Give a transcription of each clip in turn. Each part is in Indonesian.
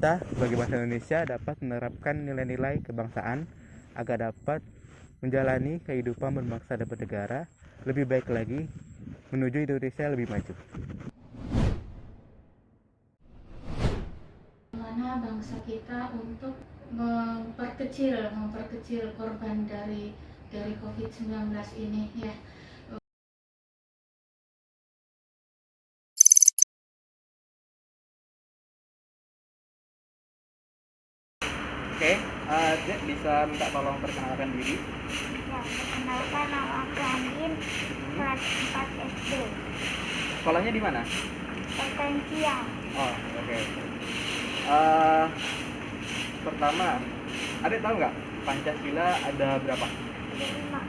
kita sebagai bangsa Indonesia dapat menerapkan nilai-nilai kebangsaan agar dapat menjalani kehidupan berbangsa dan bernegara lebih baik lagi menuju Indonesia lebih maju. Bagaimana bangsa kita untuk memperkecil korban dari COVID-19 ini ya. Oke, Dek bisa minta tolong perkenalkan diri. Ya, perkenalkan nama aku Andin, kelas 4 SD. Sekolahnya di mana? Potensial. Oh, oke. Eh, Pertama, Adek tahu nggak Pancasila ada berapa? 5.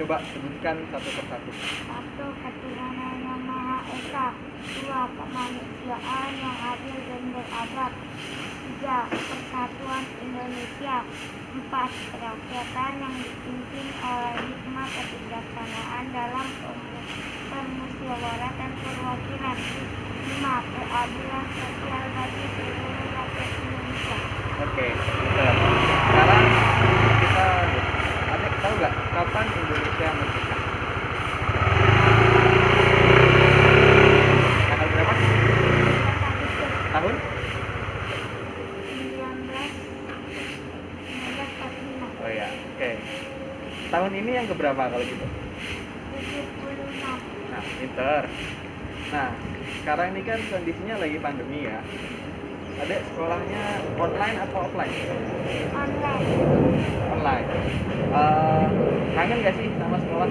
Coba sebutkan satu persatu. 1. Ketuhanan yang Maha Esa. 2. Kemanusiaan yang adil dan beradab. 3. Persatuan Indonesia. 4. Kerakyatan yang dipimpin oleh hikmah kebijaksanaan dalam permusyawaratan perwakilan. 5. Keadilan sosial bagi seluruh rakyat Indonesia. Oke, sekarang kita Adek tahu nggak kapan Indonesia merdeka? Tanggal berapa? Tahun? 1945. Oh ya, oke. Tahun ini yang keberapa kalau gitu? 76. Nah, pinter. Nah, sekarang ini kan kondisinya lagi pandemi ya. Adek sekolahnya online atau offline? Online. Online. Kangen gak sih sama sekolah?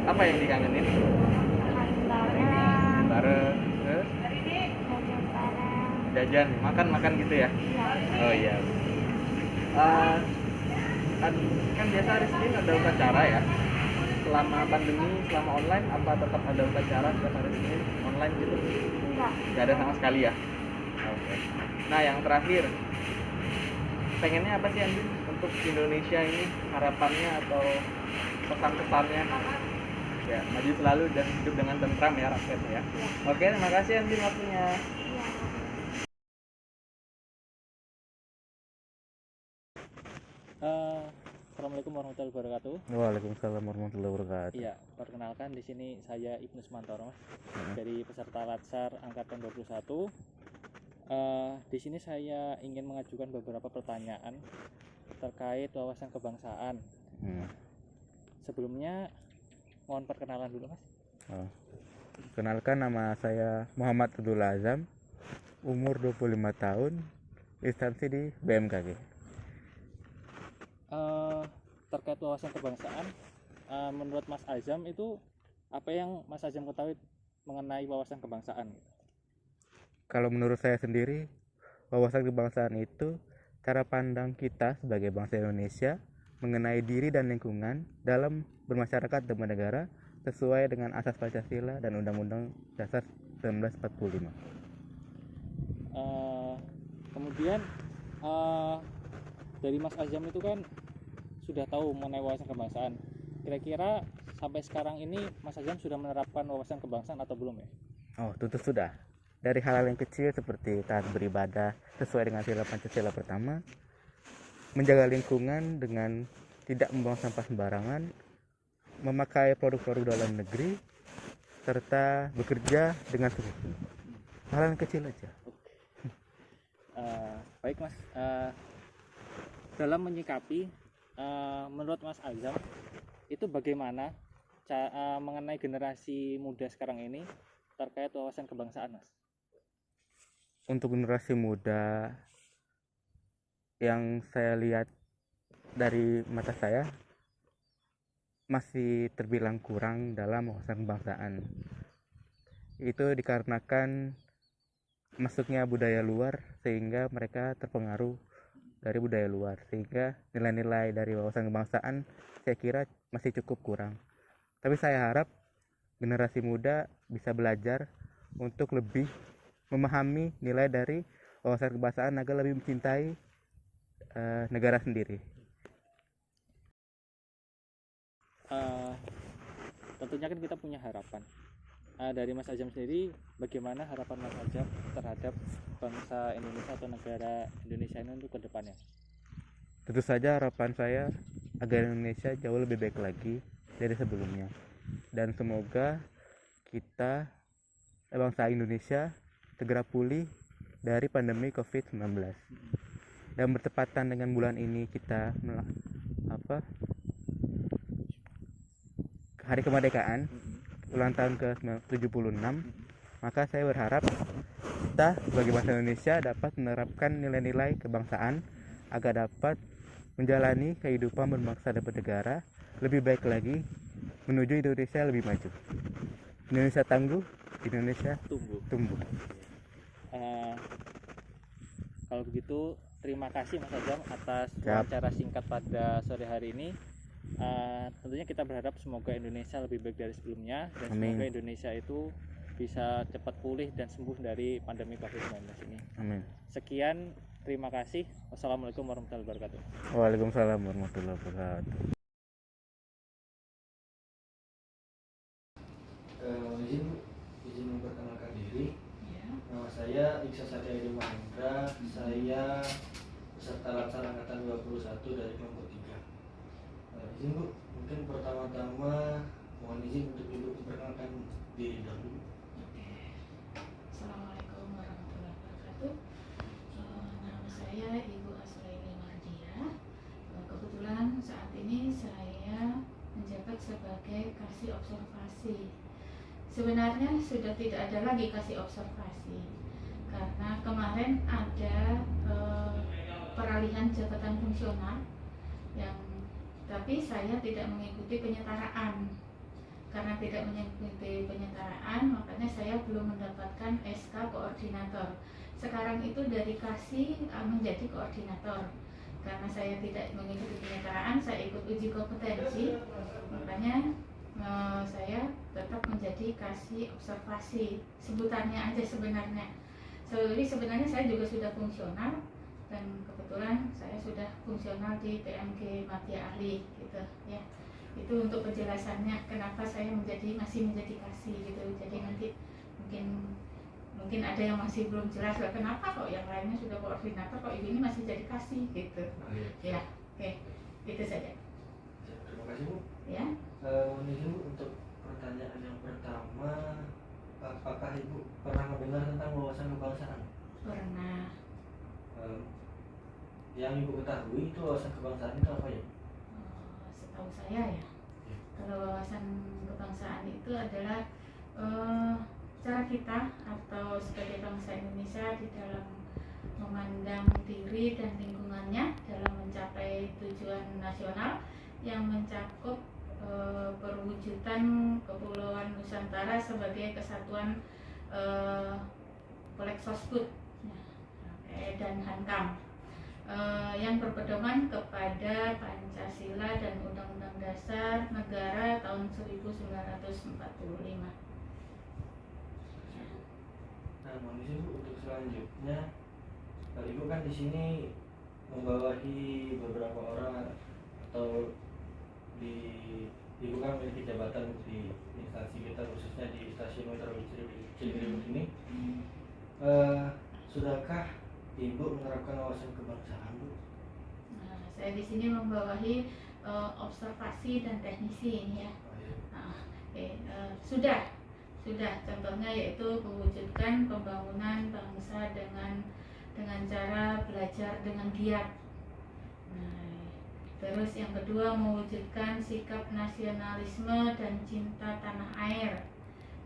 Apa yang dikangenin? Makan bareng. Bareng, terus Jajan bareng. jajan, makan gitu ya? Iya. Oh iya. Kan biasa hari Senin ada upacara ya. Selama pandemi, selama online, apa tetap ada upacara setiap hari Senin online gitu? Enggak. Gak ada sama sekali ya? Oke. Nah, yang terakhir, pengennya apa sih Andin untuk Indonesia ini, harapannya atau pesan-pesannya? Ya, maju selalu dan hidup dengan tentram ya rakyatnya ya. Oke, terima kasih Andin waktunya. Iya. Assalamualaikum warahmatullahi wabarakatuh. Waalaikumsalam warahmatullahi wabarakatuh. Iya, perkenalkan di sini saya Ibnu Semantoro, Mas. Dari peserta Latsar angkatan 21. Di sini saya ingin mengajukan beberapa pertanyaan terkait wawasan kebangsaan. Sebelumnya mohon perkenalan dulu, Mas. Kenalkan, nama saya Muhammad Abdul Azam, umur 25 tahun, instansi di BMKG. Terkait wawasan kebangsaan, menurut Mas Azam itu apa yang Mas Azam ketahui mengenai wawasan kebangsaan? Kalau menurut saya sendiri, wawasan kebangsaan itu cara pandang kita sebagai bangsa Indonesia mengenai diri dan lingkungan dalam bermasyarakat dan bernegara sesuai dengan asas Pancasila dan Undang-Undang Dasar 1945. Kemudian dari Mas Azam itu kan sudah tahu mengenai wawasan kebangsaan. Kira-kira sampai sekarang ini Mas Azam sudah menerapkan wawasan kebangsaan atau belum ya? Oh, tentu sudah. Dari hal-hal yang kecil seperti taat beribadah sesuai dengan sila Pancasila pertama, menjaga lingkungan dengan tidak membuang sampah sembarangan, memakai produk-produk dalam negeri, serta bekerja dengan sungguh-sungguh. Hal yang kecil aja. Baik Mas, dalam menyikapi menurut Mas Azam itu bagaimana mengenai generasi muda sekarang ini terkait wawasan kebangsaan, Mas? Untuk generasi muda yang saya lihat dari mata saya masih terbilang kurang dalam wawasan kebangsaan. Itu dikarenakan masuknya budaya luar sehingga mereka terpengaruh dari budaya luar, sehingga nilai-nilai dari wawasan kebangsaan saya kira masih cukup kurang. Tapi saya harap generasi muda bisa belajar untuk lebih memahami nilai dari wawasan kebangsaan agar lebih mencintai negara sendiri. Tentunya kan kita punya harapan. Dari Mas Azam sendiri, bagaimana harapan Mas Azam terhadap bangsa Indonesia atau negara Indonesia ini untuk kedepannya? Tentu saja harapan saya agar Indonesia jauh lebih baik lagi dari sebelumnya, dan semoga kita bangsa Indonesia segera pulih dari pandemi COVID-19. Dan bertepatan dengan bulan ini kita hari kemerdekaan, ulang tahun ke-76, maka saya berharap kita sebagai bangsa Indonesia dapat menerapkan nilai-nilai kebangsaan agar dapat menjalani kehidupan berbangsa dan bernegara lebih baik lagi menuju Indonesia lebih maju. Indonesia tangguh, Indonesia tumbuh. Kalau begitu terima kasih Mas Ajam atas wawancara singkat pada sore hari ini. Tentunya kita berharap semoga Indonesia lebih baik dari sebelumnya, dan Amin. semoga Indonesia itu bisa cepat pulih dan sembuh dari pandemi COVID-19 ini. Amin. Sekian, terima kasih. Wassalamualaikum warahmatullahi wabarakatuh. Waalaikumsalam warahmatullahi wabarakatuh. Izin memperkenalkan diri. Ya. Nama saya Iksa Satya Edi Mahendra. Saya peserta laksar angkatan 21 dari kelompok 3. Izin Bu, mungkin pertama-tama mohon izin untuk Ibu memperkenalkan diri dahulu. Oke. Assalamualaikum warahmatullahi wabarakatuh. Nama saya Ibu Asraili Mardia. Kebetulan saat ini saya menjabat sebagai kasih observasi. Sebenarnya sudah tidak ada lagi kasih observasi karena kemarin ada peralihan jabatan fungsional tapi saya tidak mengikuti penyetaraan. Karena tidak mengikuti penyetaraan, makanya saya belum mendapatkan SK koordinator. Sekarang itu dari kasih menjadi koordinator. Karena saya tidak mengikuti penyetaraan, saya ikut uji kompetensi, makanya saya tetap menjadi kasih observasi. Sebutannya aja sebenarnya. Jadi sebenarnya saya juga sudah fungsional, dan kebetulan saya sudah fungsional di PMG Madya Ahli gitu ya. Itu untuk penjelasannya kenapa saya masih menjadi kasih gitu. Jadi nanti mungkin ada yang masih belum jelas lah, kenapa kok yang lainnya sudah koordinator kok ini masih jadi kasih gitu. Ya, oke. Itu saja. Terima kasih Bu. Ya. Mohon izin Bu untuk pertanyaan yang pertama, apakah Ibu pernah mendengar tentang wawasan kebangsaan? Pernah. Yang Ibu ketahui itu wawasan kebangsaan itu apa ya? Setahu saya ya, kalau wawasan kebangsaan itu adalah cara kita atau sebagai bangsa Indonesia di dalam memandang diri dan lingkungannya dalam mencapai tujuan nasional yang mencakup perwujudan Kepulauan Nusantara sebagai kesatuan Koleksosput dan Hankam yang berpedoman kepada Pancasila dan Undang-Undang Dasar Negara tahun 1945. Nah, mohon izin Bu untuk selanjutnya, Ibu kan di sini membawahi beberapa orang atau Ibu kan memiliki jabatan di instansi kita, khususnya di stasiun meteorologi Ciledug ini. Sudahkah Ibu menerapkan wawasan kebangsaan Bu? Nah, saya di sini membawahi observasi dan teknisi ini ya. Sudah. Contohnya yaitu mewujudkan pembangunan bangsa dengan cara belajar dengan giat. Nah, terus yang kedua mewujudkan sikap nasionalisme dan cinta tanah air.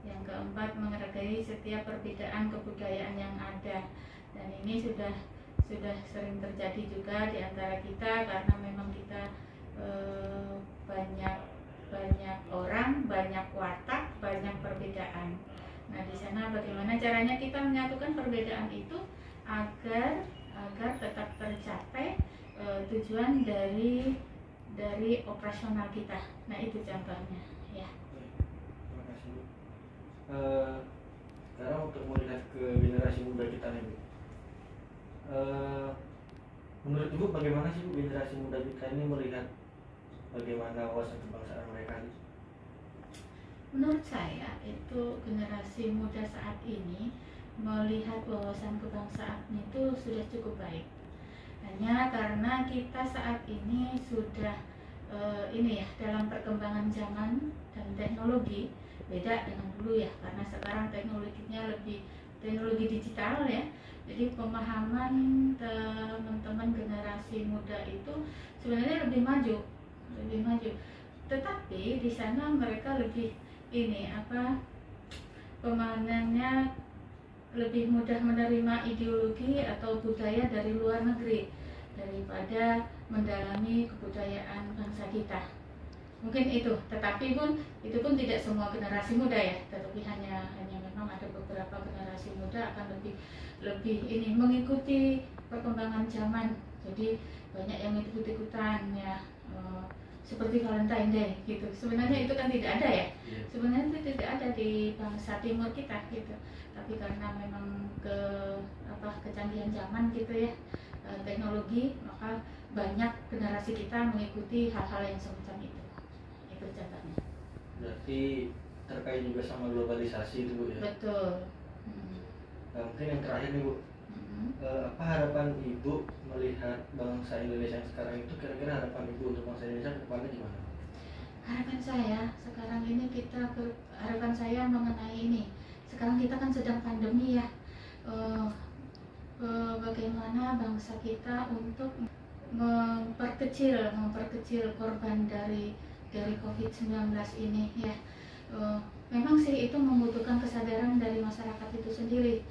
Yang keempat menghargai setiap perbedaan kebudayaan yang ada. Dan ini sudah sering terjadi juga di antara kita karena memang kita banyak orang, banyak watak, banyak perbedaan. Nah, di sana bagaimana caranya kita menyatukan perbedaan itu agar tetap tercapai tujuan dari operasional kita. Nah, itu contohnya ya. Terima kasih Bu. Sekarang untuk melihat ke generasi muda kita nih Bu. Menurut Ibu bagaimana sih Bu generasi muda kita ini melihat bagaimana wawasan kebangsaan mereka? Menurut saya itu generasi muda saat ini melihat wawasan kebangsaan itu sudah cukup baik. Hanya karena kita saat ini sudah ini ya, dalam perkembangan zaman dan teknologi beda dengan dulu ya, karena sekarang teknologinya lebih teknologi digital ya. Jadi pemahaman teman-teman generasi muda itu sebenarnya lebih maju. Tetapi di sana mereka lebih ini pemahamannya lebih mudah menerima ideologi atau budaya dari luar negeri daripada mendalami kebudayaan bangsa kita. Mungkin itu, tetapi itu pun tidak semua generasi muda ya, tetapi hanya memang ada beberapa generasi muda akan lebih ini mengikuti perkembangan zaman. Jadi banyak yang ikut-ikutan ya, seperti Valentine Day gitu. Sebenarnya itu kan tidak ada ya. Sebenarnya itu tidak ada di bangsa timur kita gitu. Tapi karena memang kecanggihan zaman gitu ya, teknologi, maka banyak generasi kita mengikuti hal-hal yang semacam itu. Itu contohnya. Berarti terkait juga sama globalisasi itu Bu ya. Betul. Nah, mungkin yang terakhir nih Bu, apa harapan Ibu melihat bangsa Indonesia yang sekarang itu, kira-kira harapan Ibu untuk bangsa Indonesia ke depannya gimana? Harapan saya sekarang ini harapan saya mengenai ini. Sekarang kita kan sedang pandemi ya. Bagaimana bangsa kita untuk memperkecil korban dari COVID-19 ini ya. Memang sih itu membutuhkan kesadaran dari masyarakat itu sendiri,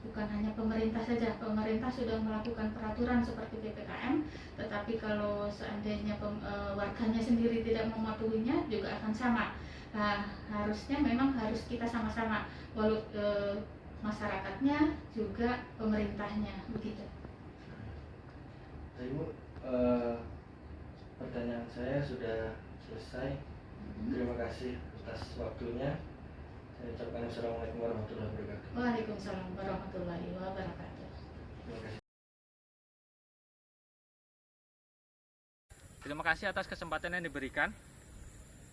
bukan hanya pemerintah saja. Pemerintah sudah melakukan peraturan seperti PPKM, tetapi kalau seandainya warganya sendiri tidak mematuhinya juga akan sama. Nah, memang harus kita sama-sama, masyarakatnya juga pemerintahnya begitu. Ibu, pertanyaan saya sudah selesai. Terima kasih atas waktunya. Saya ucapkan assalamualaikum warahmatullahi wabarakatuh. Waalaikumsalam warahmatullahi wabarakatuh. Terima kasih. Terima kasih atas kesempatan yang diberikan.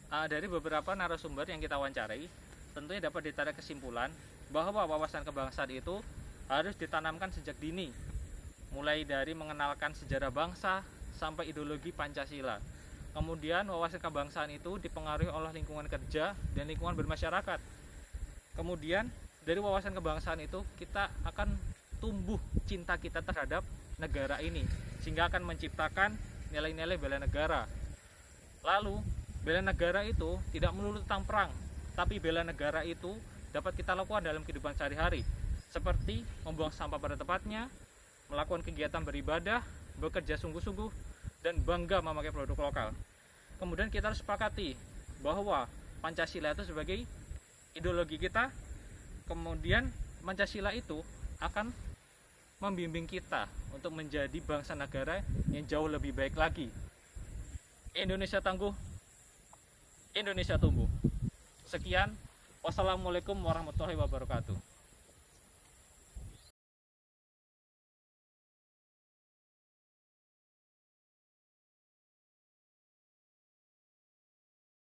Dari beberapa narasumber yang kita wawancarai, tentunya dapat ditarik kesimpulan bahwa wawasan kebangsaan itu harus ditanamkan sejak dini, mulai dari mengenalkan sejarah bangsa sampai ideologi Pancasila. Kemudian wawasan kebangsaan itu dipengaruhi oleh lingkungan kerja dan lingkungan bermasyarakat. Kemudian dari wawasan kebangsaan itu kita akan tumbuh cinta kita terhadap negara ini, sehingga akan menciptakan nilai-nilai bela negara. Lalu bela negara itu tidak melulu tentang perang, tapi bela negara itu dapat kita lakukan dalam kehidupan sehari-hari, seperti membuang sampah pada tempatnya, melakukan kegiatan beribadah, bekerja sungguh-sungguh, dan bangga memakai produk lokal. Kemudian kita harus sepakati bahwa Pancasila itu sebagai ideologi kita. Kemudian Pancasila itu akan membimbing kita untuk menjadi bangsa negara yang jauh lebih baik lagi. Indonesia tangguh, Indonesia tumbuh. Sekian, wassalamualaikum warahmatullahi wabarakatuh.